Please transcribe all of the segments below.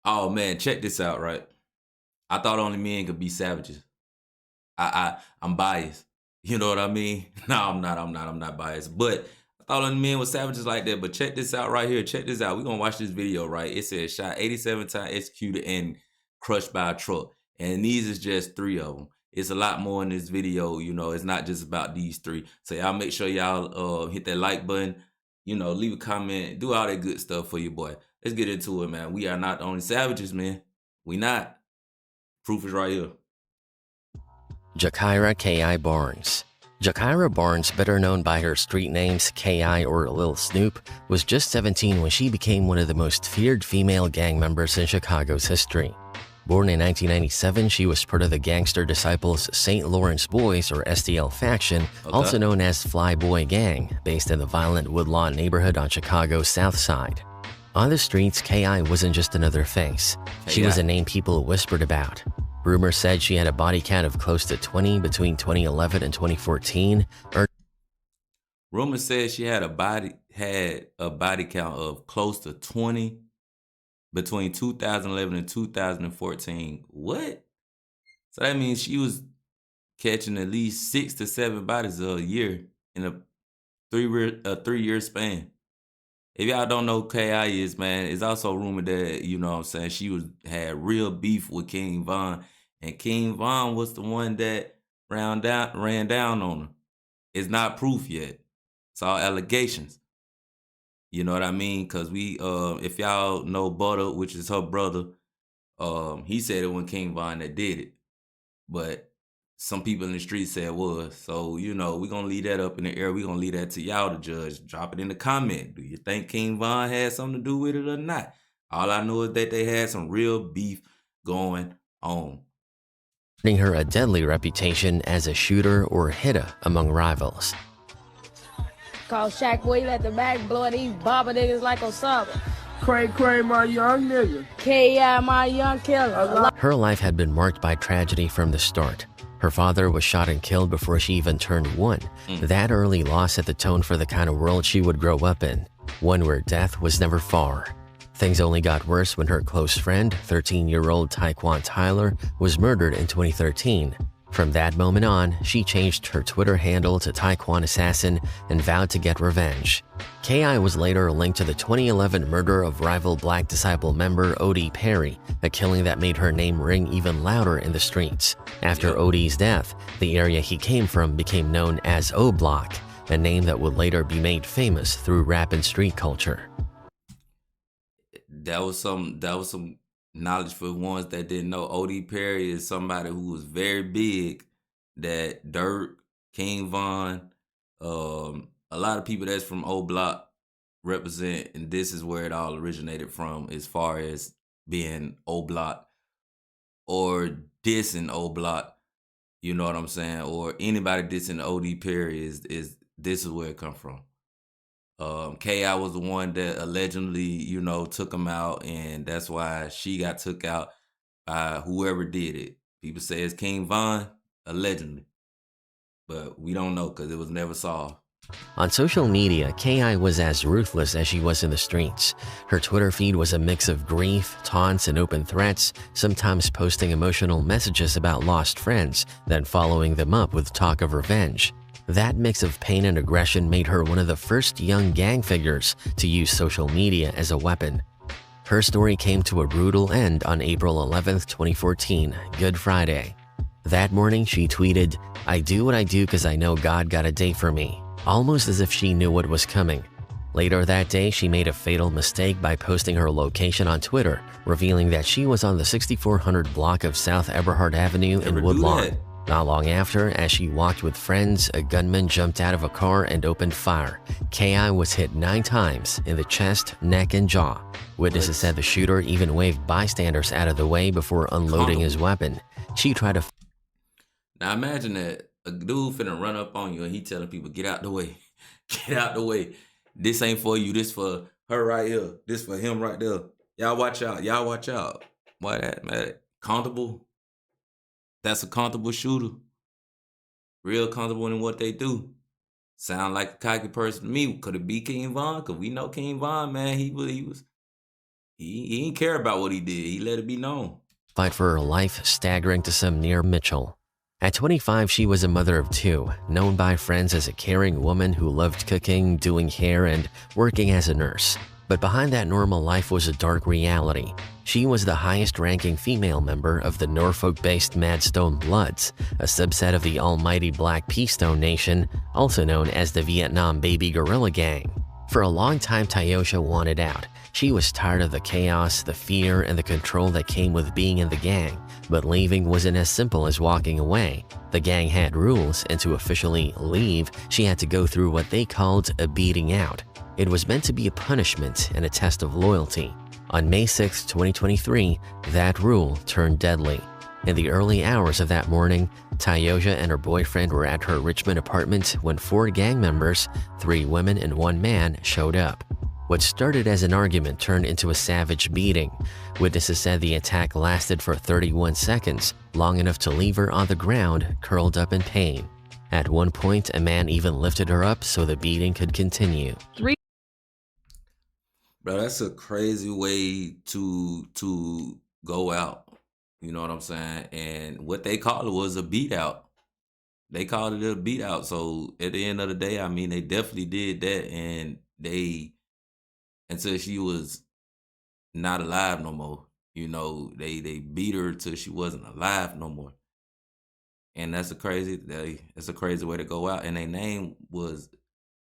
Oh man, check this out, right? I thought only men could be savages. I'm biased. You know what I mean? No, I'm not biased. But I thought only men were savages like that. But check this out right here. Check this out. We're gonna watch this video, right? It says shot 87 times, executed, and crushed by a truck. And these is just three of them. It's a lot more in this video, it's not just about these three. So y'all make sure y'all hit that like button, leave a comment, do all that good stuff for your boy. Let's get into it, man. We are not the only savages, man. We not. Proof is right here. Jakira K.I. Barnes. Jakira Barnes, better known by her street names K.I. or Lil Snoop, was just 17 when she became one of the most feared female gang members in Chicago's history. Born in 1997, she was part of the Gangster Disciples St. Lawrence Boys or STL faction, also known as Fly Boy Gang, based in the violent Woodlawn neighborhood on Chicago's South Side. On the streets, K.I. wasn't just another face. She was a name people whispered about. Rumors said she had a body count of close to 20 between 2011 and 2014. Rumors said she had a body count of close to 20 between 2011 and 2014. What? So that means she was catching at least 6 to 7 bodies a year in a 3-year span. If y'all don't know who K.I. is, man, it's also rumored that, she had real beef with King Von. And King Von was the one that ran down on her. It's not proof yet. It's all allegations. You know what I mean? Because if y'all know Butter, which is her brother, he said it was King Von that did it. But some people in the street said it was. So, we're going to leave that up in the air. We're going to leave that to y'all to judge. Drop it in the comment. Do you think King Von had something to do with it or not? All I know is that they had some real beef going on. Earning her a deadly reputation as a shooter or hitter among rivals. Call Shaq boy, let the back blow these bobber niggas like Osama. Cray, my young nigga. K.I. my young killer. Her life had been marked by tragedy from the start. Her father was shot and killed before she even turned 1. That early loss set the tone for the kind of world she would grow up in, one where death was never far. Things only got worse when her close friend, 13-year-old Taekwon Tyler, was murdered in 2013. From that moment on, she changed her Twitter handle to Taekwon Assassin and vowed to get revenge. K.I. was later linked to the 2011 murder of rival Black Disciple member Odie Perry, a killing that made her name ring even louder in the streets. After Odie's death, the area he came from became known as O Block, a name that would later be made famous through rap and street culture. That was some knowledge for ones that didn't know. Odie Perry is somebody who was very big. That Dirk, King Von, a lot of people that's from O Block represent, and this is where it all originated from, as far as being O Block or dissing O Block. You know what I'm saying? Or anybody dissing Odie Perry is this is where it come from. K.I. was the one that allegedly, took him out, and that's why she got took out by whoever did it. People say it's King Von, allegedly. But we don't know because it was never solved. On social media, K.I. was as ruthless as she was in the streets. Her Twitter feed was a mix of grief, taunts, and open threats, sometimes posting emotional messages about lost friends, then following them up with talk of revenge. That mix of pain and aggression made her one of the first young gang figures to use social media as a weapon. Her story came to a brutal end on April 11, 2014, Good Friday. That morning, she tweeted, "I do what I do because I know God got a day for me," almost as if she knew what was coming. Later that day, she made a fatal mistake by posting her location on Twitter, revealing that she was on the 6400 block of South Eberhard Avenue in Woodlawn. Not long after, as she walked with friends, a gunman jumped out of a car and opened fire. K.I. was hit 9 times in the chest, neck, and jaw. Witnesses said the shooter even waved bystanders out of the way before unloading his weapon. She tried to... Now imagine that a dude finna run up on you and he telling people, get out the way. Get out the way. This ain't for you. This for her right here. This for him right there. Y'all watch out. Y'all watch out. Why that, man? Comfortable? That's a comfortable shooter. Real comfortable in what they do. Sound like a cocky person to me. Could it be King Von? Because we know King Von, man. He was He didn't care about what he did. He let it be known. Fight for her life, staggering to some near Mitchell. At 25, she was a mother of two, known by friends as a caring woman who loved cooking, doing hair, and working as a nurse. But behind that normal life was a dark reality. She was the highest-ranking female member of the Norfolk-based Madstone Bloods, a subset of the almighty Black Pea Stone Nation, also known as the Vietnam Baby Guerrilla Gang. For a long time, Tyosha wanted out. She was tired of the chaos, the fear, and the control that came with being in the gang, but leaving wasn't as simple as walking away. The gang had rules, and to officially leave, she had to go through what they called a beating out. It was meant to be a punishment and a test of loyalty. On May 6, 2023, that rule turned deadly. In the early hours of that morning, Tyosha and her boyfriend were at her Richmond apartment when 4 gang members, 3 women and 1 man, showed up. What started as an argument turned into a savage beating. Witnesses said the attack lasted for 31 seconds, long enough to leave her on the ground, curled up in pain. At one point, a man even lifted her up so the beating could continue. Bro, that's a crazy way to go out. You know what I'm saying? And what they called it was a beat out. They called it a beat out. So at the end of the day, I mean, they definitely did that, and they, until she was not alive no more. You know, they beat her till she wasn't alive no more. And that's a crazy way to go out. And their name was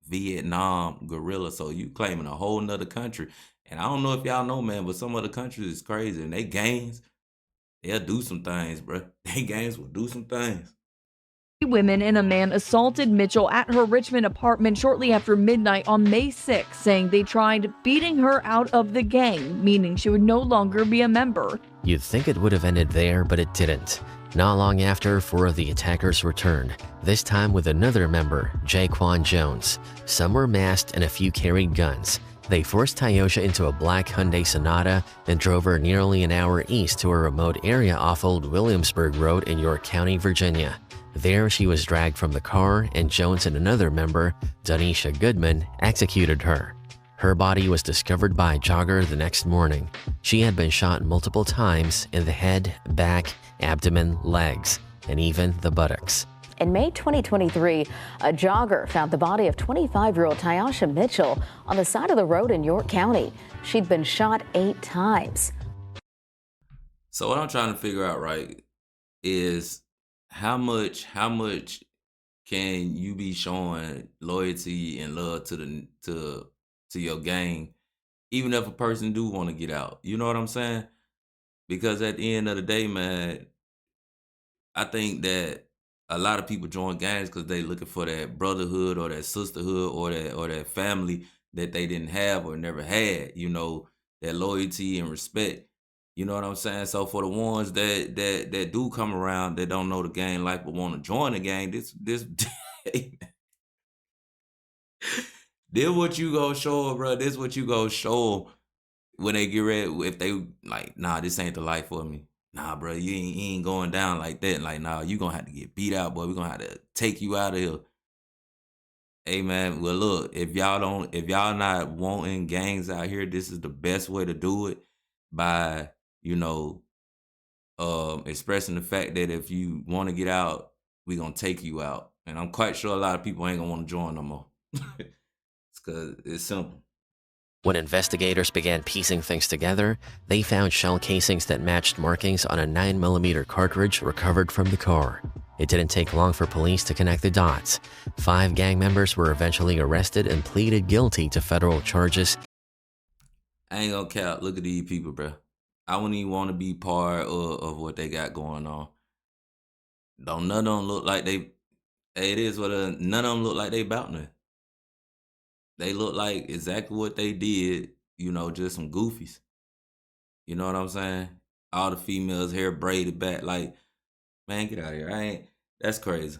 Vietnam Guerrilla. So you claiming a whole nother country. And I don't know if y'all know, man, but some other countries is crazy. And they gangs, they'll do some things, bro. They gangs will do some things. Women and a man assaulted Mitchell at her Richmond apartment shortly after midnight on May 6, saying they tried beating her out of the gang, meaning she would no longer be a member. You'd think it would have ended there, but it didn't. Not long after, 4 of the attackers returned, this time with another member, Jaquan Jones. Some were masked and a few carried guns. They forced Tyosha into a black Hyundai Sonata and drove her nearly an hour east to a remote area off Old Williamsburg Road in York County, Virginia. There, she was dragged from the car, and Jones and another member, Donisha Goodman, executed her. Her body was discovered by a jogger the next morning. She had been shot multiple times in the head, back, abdomen, legs, and even the buttocks. In May 2023, a jogger found the body of 25-year-old Tyosha Mitchell on the side of the road in York County. She'd been shot 8 times. So what I'm trying to figure out, right, is how much can you be showing loyalty and love to your gang, even if a person do want to get out? You know what I'm saying? Because at the end of the day, man, I think that a lot of people join gangs because they looking for that brotherhood or that sisterhood or that family that they didn't have or never had. You know, that loyalty and respect. You know what I'm saying? So for the ones that do come around that don't know the gang life but want to join the gang, this this what you go show them, bro. This what you go show them when they get ready. If they like, nah, this ain't the life for me. Nah, bro, you ain't going down like that. Like, nah, you gonna have to get beat out, boy. We gonna have to take you out of here. Hey, man, well, look, if y'all not wanting gangs out here, this is the best way to do it by, you know, expressing the fact that if you want to get out, we gonna take you out. And I'm quite sure a lot of people ain't gonna want to join no more. It's because it's simple. When investigators began piecing things together, they found shell casings that matched markings on a 9mm cartridge recovered from the car. It didn't take long for police to connect the dots. 5 gang members were eventually arrested and pleaded guilty to federal charges. I ain't gonna count. Look at these people, bro. I wouldn't even want to be part of what they got going on. Don't none of them look like they. Hey, it is what none of them look like they bout nothing. They look like exactly what they did, you know, just some goofies. You know what I'm saying? All the females hair braided back, like, man, get out of here. That's crazy.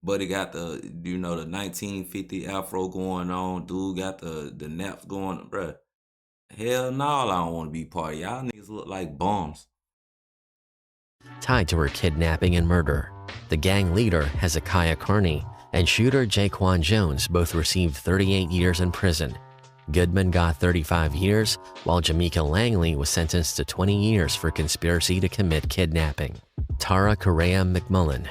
But it got the, you know, the 1950 afro going on. Dude got the naps going, bruh. Hell no, I don't want to be part of y'all niggas look like bums. Tied to her kidnapping and murder, the gang leader, Hezekiah Carney, and shooter Jaquan Jones both received 38 years in prison. Goodman got 35 years, while Jamaica Langley was sentenced to 20 years for conspiracy to commit kidnapping. Tara Correa McMullen.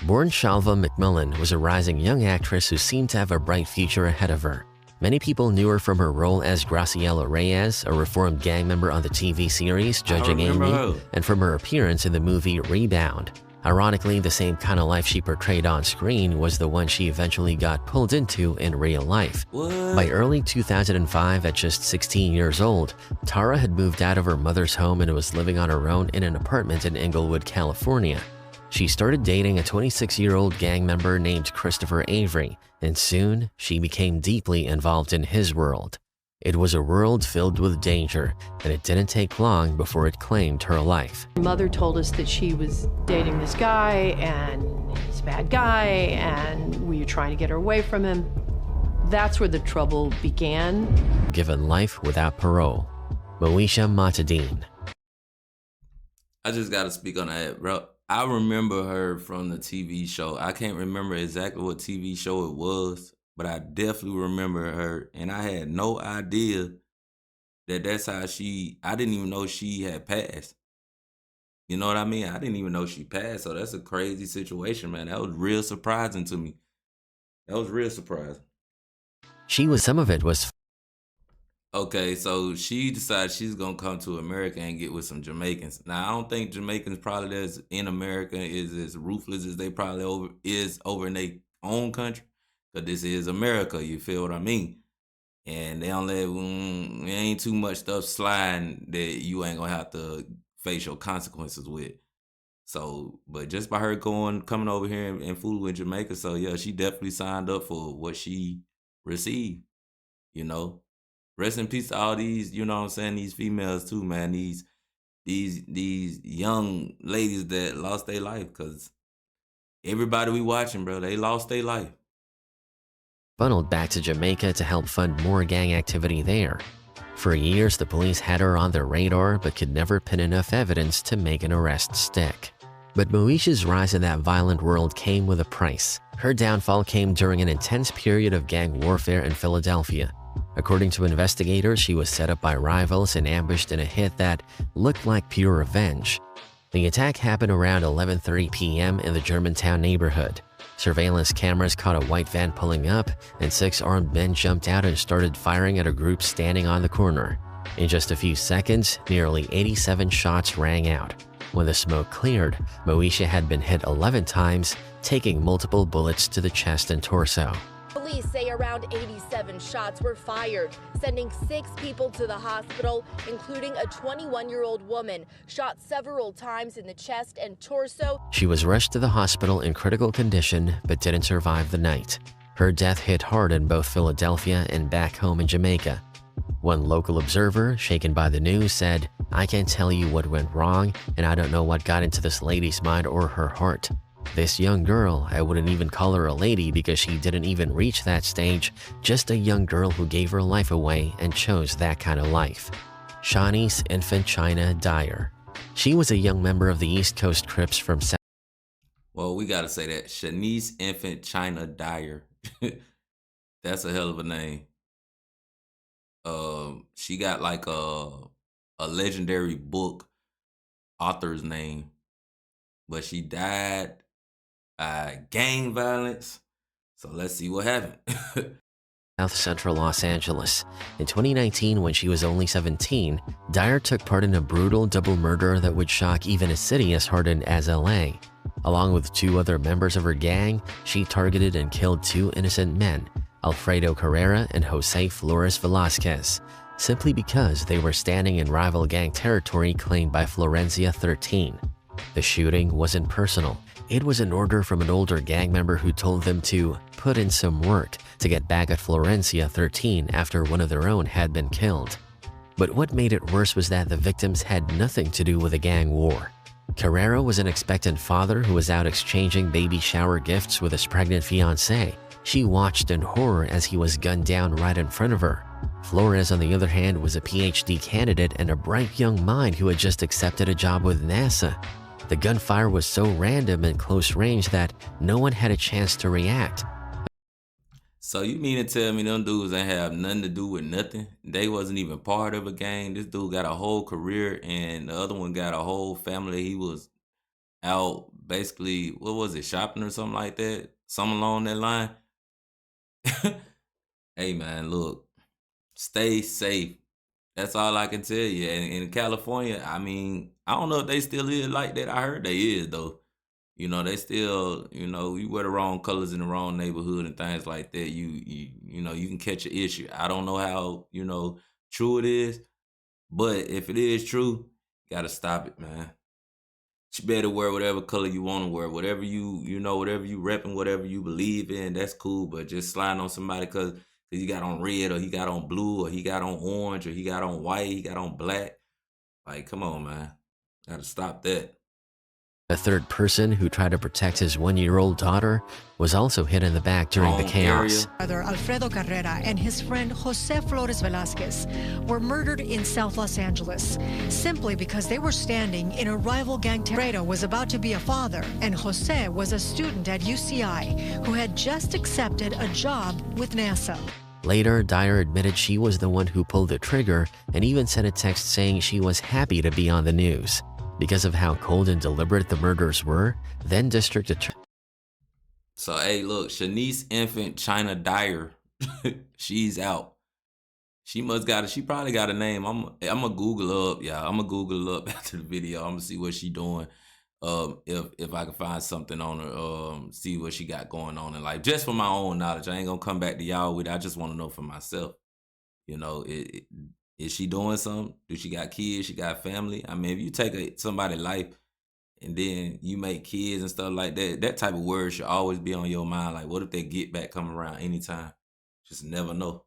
Born Shalva McMullen was a rising young actress who seemed to have a bright future ahead of her. Many people knew her from her role as Graciela Reyes, a reformed gang member on the TV series Judging Amy, and from her appearance in the movie Rebound. Ironically, the same kind of life she portrayed on screen was the one she eventually got pulled into in real life. What? By early 2005, at just 16 years old, Tara had moved out of her mother's home and was living on her own in an apartment in Inglewood, California. She started dating a 26-year-old gang member named Christopher Avery, and soon she became deeply involved in his world. It was a world filled with danger, and it didn't take long before it claimed her life. Mother told us that she was dating this guy, and he's a bad guy, and we were trying to get her away from him. That's where the trouble began. Given life without parole. Moesha Matadine. I just gotta speak on that, bro. I remember her from the TV show. I can't remember exactly what TV show it was, but I definitely remember her, and I had no idea that that's how I didn't even know she had passed. You know what I mean? I didn't even know she passed, so that's a crazy situation, man. That was real surprising to me. That was real surprising. Some of it was Okay, so she decided she's gonna come to America and get with some Jamaicans. Now, I don't think Jamaicans probably that's in America is as ruthless as they probably over in their own country. Cause this is America, you feel what I mean? And they don't let ain't too much stuff sliding that you ain't gonna have to face your consequences with. So, but just by her coming over here and fooling with Jamaica, so yeah, she definitely signed up for what she received, you know. Rest in peace to all these, you know what I'm saying, these females too, man. These young ladies that lost their life, because everybody we watching, bro, they lost their life. Funneled back to Jamaica to help fund more gang activity there. For years, the police had her on their radar but could never pin enough evidence to make an arrest stick. But Moesha's rise in that violent world came with a price. Her downfall came during an intense period of gang warfare in Philadelphia. According to investigators, she was set up by rivals and ambushed in a hit that looked like pure revenge. The attack happened around 11:30 p.m. in the Germantown neighborhood. Surveillance cameras caught a white van pulling up, and 6 armed men jumped out and started firing at a group standing on the corner. In just a few seconds, nearly 87 shots rang out. When the smoke cleared, Moesha had been hit 11 times, taking multiple bullets to the chest and torso. Police say around 87 shots were fired, sending 6 people to the hospital, including a 21-year-old woman, shot several times in the chest and torso. She was rushed to the hospital in critical condition, but didn't survive the night. Her death hit hard in both Philadelphia and back home in Jamaica. One local observer, shaken by the news, said, "I can't tell you what went wrong, and I don't know what got into this lady's mind or her heart. This young girl, I wouldn't even call her a lady because she didn't even reach that stage, just a young girl who gave her life away and chose that kind of life." Shanice Infant China Dyer. She was a young member of the East Coast Crips from South. Well, we gotta say that. Shanice Infant China Dyer. That's a hell of a name. She got like a legendary book author's name, but she died gang violence. So let's see what happened. South Central Los Angeles. In 2019, when she was only 17, Dyer took part in a brutal double murder that would shock even a city as hardened as LA. Along with 2 other members of her gang, she targeted and killed 2 innocent men, Alfredo Carrera and Jose Flores Velasquez, simply because they were standing in rival gang territory claimed by Florencia 13. The shooting wasn't personal. It was an order from an older gang member who told them to put in some work to get back at Florencia 13 after one of their own had been killed. But what made it worse was that the victims had nothing to do with a gang war. Carrera was an expectant father who was out exchanging baby shower gifts with his pregnant fiancée. She watched in horror as he was gunned down right in front of her. Flores, on the other hand, was a PhD candidate and a bright young mind who had just accepted a job with NASA. The gunfire was so random and close range that no one had a chance to react. So you mean to tell me them dudes ain't have nothing to do with nothing? They wasn't even part of a gang. This dude got a whole career, and the other one got a whole family. He was out basically, what was it, shopping or something like that? Something along that line. Hey man, look, stay safe. That's all I can tell you. And in California, I mean, I don't know if they still is like that. I heard they is though. You know, they still, you wear the wrong colors in the wrong neighborhood and things like that. You can catch an issue. I don't know how, true it is, but if it is true, gotta stop it, man. You better wear whatever color you want to wear, whatever whatever you repping, whatever you believe in, that's cool. But just sliding on somebody because he got on red or he got on blue or he got on orange or he got on white, he got on black. Like, come on, man. Gotta stop that. A third person who tried to protect his 1-year-old daughter was also hit in the back during the chaos. Brother Alfredo Carrera and his friend Jose Flores Velasquez were murdered in South Los Angeles simply because they were standing in a rival gang. Alfredo was about to be a father, and Jose was a student at UCI who had just accepted a job with NASA. Later, Dyer admitted she was the one who pulled the trigger and even sent a text saying she was happy to be on the news. Because of how cold and deliberate the murders were, then District Attorney. So, hey, look, Shanice Infant China Dyer, she's out. She probably got a name. I'm gonna Google up, yeah. I'm gonna Google up after the video. I'm gonna see what she doing. If I can find something on her, see what she got going on in life, just for my own knowledge. I ain't gonna come back to y'all with it. I just want to know for myself. Is she doing something? Do she got kids? She got family? I mean, if you take somebody's life and then you make kids and stuff like that, that type of word should always be on your mind. Like, what if they get back come around anytime? Just never know.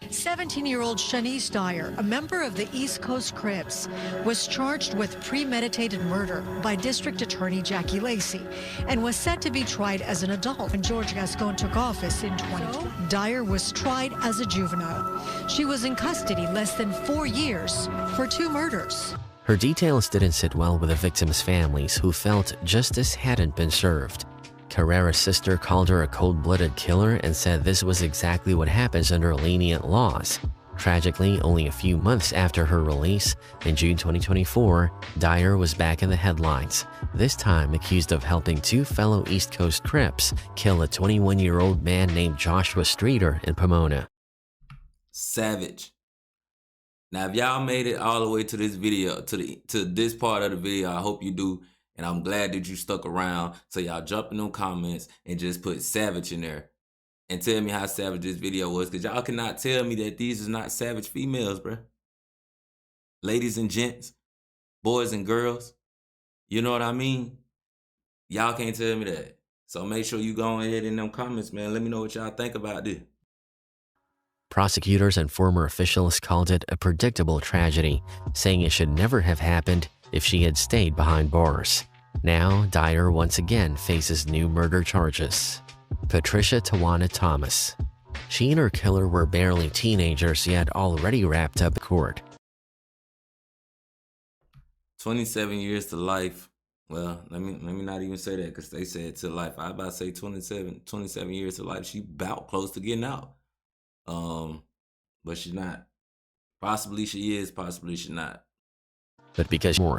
17-year-old Shanice Dyer, a member of the East Coast Crips, was charged with premeditated murder by District Attorney Jackie Lacey and was set to be tried as an adult when George Gascon took office in 2020. Dyer was tried as a juvenile. She was in custody less than 4 years for 2 murders. Her details didn't sit well with the victims' families who felt justice hadn't been served. Carrera's sister called her a cold-blooded killer and said this was exactly what happens under lenient laws. Tragically, only a few months after her release, in June 2024, Dyer was back in the headlines, this time accused of helping 2 fellow East Coast Crips kill a 21-year-old man named Joshua Streeter in Pomona. Savage. Now, if y'all made it all the way to this video, to this part of the video, I hope you do. And I'm glad that you stuck around. So y'all jump in them comments and just put savage in there. And tell me how savage this video was. Because y'all cannot tell me that these is not savage females, bruh. Ladies and gents, boys and girls. You know what I mean? Y'all can't tell me that. So make sure you go ahead in them comments, man. Let me know what y'all think about this. Prosecutors and former officials called it a predictable tragedy, saying it should never have happened if she had stayed behind bars. Now, Dyer once again faces new murder charges. Patricia Tawana Thomas. She and her killer were barely teenagers yet already wrapped up in court. 27 years to life. Well, let me not even say that because they said to life. I about to say 27 years to life. She about close to getting out. But she's not. Possibly she is, possibly she not. But because more.